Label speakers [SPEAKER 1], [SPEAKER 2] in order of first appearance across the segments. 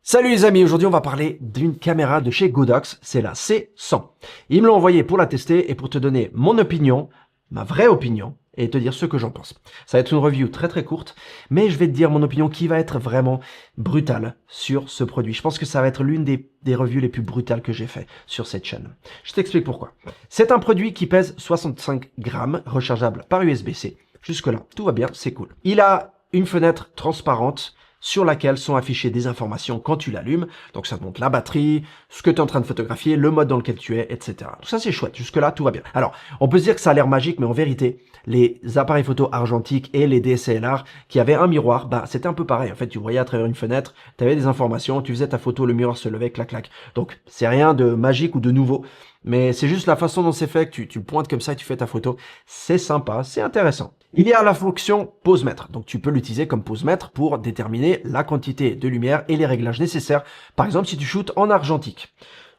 [SPEAKER 1] Salut les amis, aujourd'hui on va parler d'une caméra de chez Godox, c'est la C100. Ils me l'ont envoyé pour la tester et pour te donner mon opinion, ma vraie opinion, et te dire ce que j'en pense. Ça va être une review très courte, mais je vais te dire mon opinion qui va être vraiment brutale sur ce produit. Je pense que ça va être l'une des reviews les plus brutales que j'ai fait sur cette chaîne. Je t'explique pourquoi. C'est un produit qui pèse 65 grammes, rechargeable par USB-C. Jusque-là, tout va bien, c'est cool. Il a une fenêtre transparente sur laquelle sont affichées des informations quand tu l'allumes. Donc ça te montre la batterie, ce que tu es en train de photographier, le mode dans lequel tu es, etc. Donc ça c'est chouette, jusque-là tout va bien. Alors, on peut se dire que ça a l'air magique, mais en vérité, les appareils photo argentiques et les DSLR qui avaient un miroir, bah c'était un peu pareil. En fait, tu voyais à travers une fenêtre, tu avais des informations, tu faisais ta photo, le miroir se levait, clac clac. Donc c'est rien de magique ou de nouveau, mais c'est juste la façon dont c'est fait, que tu le pointes comme ça et tu fais ta photo. C'est sympa, c'est intéressant. Il y a la fonction pose-mètre, donc tu peux l'utiliser comme pose-mètre pour déterminer la quantité de lumière et les réglages nécessaires. Par exemple, si tu shootes en argentique.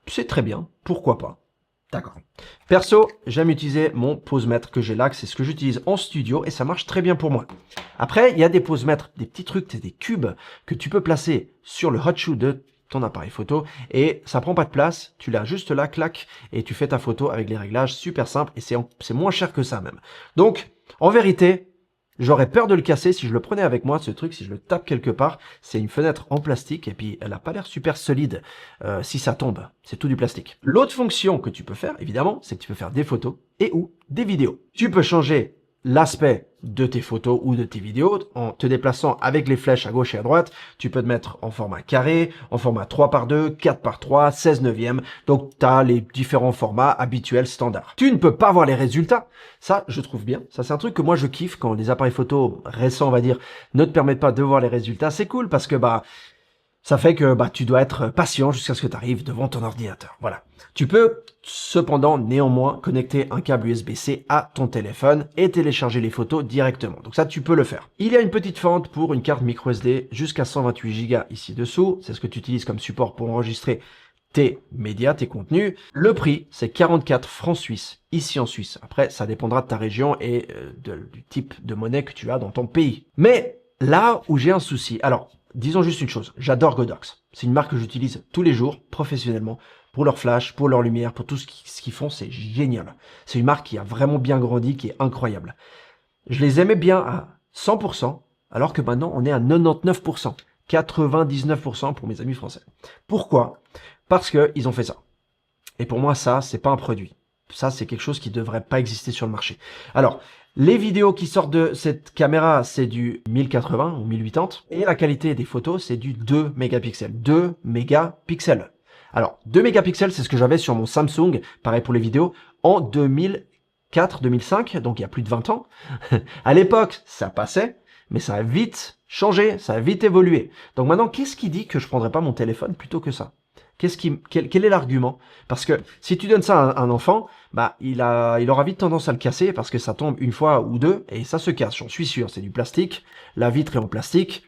[SPEAKER 1] C'est très bien, pourquoi pas. D'accord. Perso, j'aime utiliser mon pose-mètre que j'ai là, c'est ce que j'utilise en studio et ça marche très bien pour moi. Après, il y a des pose-mètres, des petits trucs, des cubes que tu peux placer sur le hot shoe de ton appareil photo et ça prend pas de place, tu l'as juste là, clac, et tu fais ta photo avec les réglages super simples et c'est moins cher que ça même. Donc, en vérité, j'aurais peur de le casser si je le prenais avec moi, ce truc, si je le tape quelque part. C'est une fenêtre en plastique et puis elle n'a pas l'air super solide si ça tombe. C'est tout du plastique. L'autre fonction que tu peux faire, évidemment, c'est que tu peux faire des photos et ou des vidéos. Tu peux changer l'aspect de tes photos ou de tes vidéos en te déplaçant avec les flèches à gauche et à droite. Tu peux te mettre en format carré, en format 3x2, 4x3, 16 neuvième. Donc, tu as les différents formats habituels standards. Tu ne peux pas voir les résultats. Ça, je trouve bien. Ça, c'est un truc que moi, je kiffe quand les appareils photo récents, on va dire, ne te permettent pas de voir les résultats. C'est cool parce que, ça fait que tu dois être patient jusqu'à ce que tu arrives devant ton ordinateur. Voilà. Tu peux cependant néanmoins connecter un câble USB-C à ton téléphone et télécharger les photos directement. Donc ça, tu peux le faire. Il y a une petite fente pour une carte micro SD jusqu'à 128 Go ici dessous. C'est ce que tu utilises comme support pour enregistrer tes médias, tes contenus. Le prix, c'est 44 francs suisses ici en Suisse. Après, ça dépendra de ta région et du type de monnaie que tu as dans ton pays. Mais là où j'ai un souci, alors disons juste une chose, j'adore Godox. C'est une marque que j'utilise tous les jours, professionnellement, pour leur flash, pour leur lumière, pour tout ce qu'ils font, c'est génial. C'est une marque qui a vraiment bien grandi, qui est incroyable. Je les aimais bien à 100%, alors que maintenant on est à 99%, 99% pour mes amis français. Pourquoi? Parce qu'ils ont fait ça. Et pour moi, ça, c'est pas un produit. Ça, c'est quelque chose qui devrait pas exister sur le marché. Alors, les vidéos qui sortent de cette caméra, c'est du 1080 ou 1080. Et la qualité des photos, c'est du 2 mégapixels. 2 mégapixels. Alors, 2 mégapixels, c'est ce que j'avais sur mon Samsung, pareil pour les vidéos, en 2004-2005, donc il y a plus de 20 ans. À l'époque, ça passait, mais ça a vite changé, ça a vite évolué. Donc maintenant, qu'est-ce qui dit que je prendrais pas mon téléphone plutôt que ça? Quel est l'argument? Parce que si tu donnes ça à un enfant, il aura vite tendance à le casser parce que ça tombe une fois ou deux et ça se casse. J'en suis sûr, c'est du plastique. La vitre est en plastique.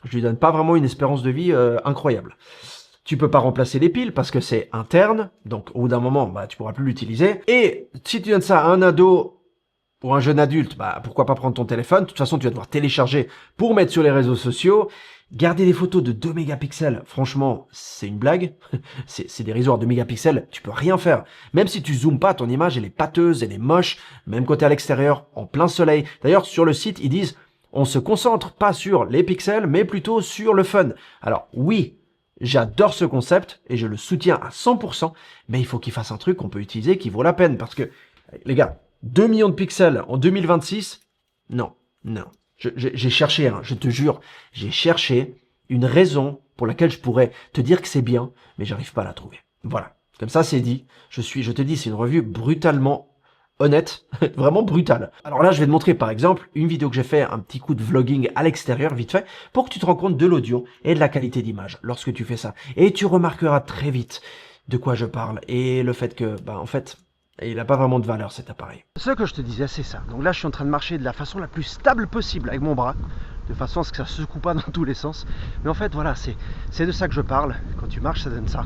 [SPEAKER 1] Je lui donne pas vraiment une espérance de vie incroyable. Tu peux pas remplacer les piles parce que c'est interne, donc au bout d'un moment, tu pourras plus l'utiliser. Et si tu donnes ça à un ado ou un jeune adulte, pourquoi pas prendre ton téléphone? De toute façon, tu vas devoir télécharger pour mettre sur les réseaux sociaux. Garder des photos de 2 mégapixels, franchement, c'est une blague. C'est dérisoire, 2 mégapixels, tu peux rien faire. Même si tu zoomes pas, ton image, elle est pâteuse, elle est moche, même côté à l'extérieur, en plein soleil. D'ailleurs, sur le site, ils disent, on se concentre pas sur les pixels, mais plutôt sur le fun. Alors, oui, j'adore ce concept, et je le soutiens à 100%, mais il faut qu'il fasse un truc qu'on peut utiliser qui vaut la peine, parce que, les gars, 2 millions de pixels en 2026, non. J'ai cherché, je te jure, j'ai cherché une raison pour laquelle je pourrais te dire que c'est bien, mais j'arrive pas à la trouver. Voilà, comme ça c'est dit. Je te dis, c'est une revue brutalement honnête, vraiment brutale. Alors là, je vais te montrer par exemple une vidéo que j'ai fait, un petit coup de vlogging à l'extérieur, vite fait, pour que tu te rends compte de l'audio et de la qualité d'image lorsque tu fais ça. Et tu remarqueras très vite de quoi je parle et le fait que, en fait, et il n'a pas vraiment de valeur cet appareil. Ce que je te disais, c'est ça. Donc là, je suis en train de marcher de la façon la plus stable possible avec mon bras, de façon à ce que ça ne se secoue pas dans tous les sens. Mais en fait, voilà, c'est de ça que je parle. Quand tu marches, ça donne ça.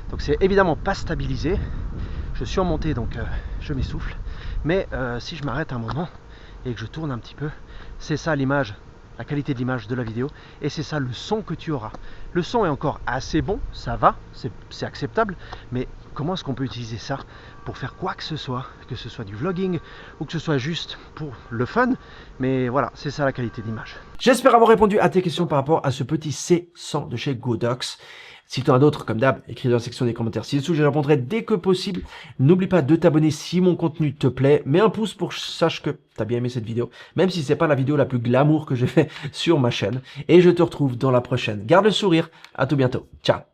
[SPEAKER 1] Donc c'est évidemment pas stabilisé. Je suis en montée, donc je m'essouffle. Mais si je m'arrête un moment et que je tourne un petit peu, c'est ça l'image la qualité d'image de la vidéo, et c'est ça le son que tu auras. Le son est encore assez bon, ça va, c'est acceptable, mais comment est-ce qu'on peut utiliser ça pour faire quoi que ce soit du vlogging ou que ce soit juste pour le fun, mais voilà, c'est ça la qualité d'image. J'espère avoir répondu à tes questions par rapport à ce petit C100 de chez Godox. Si tu en as d'autres, comme d'hab, écris dans la section des commentaires ci-dessous, je répondrai dès que possible. N'oublie pas de t'abonner si mon contenu te plaît. Mets un pouce pour que je sache que tu as bien aimé cette vidéo, même si c'est pas la vidéo la plus glamour que j'ai fait sur ma chaîne. Et je te retrouve dans la prochaine. Garde le sourire, à tout bientôt. Ciao.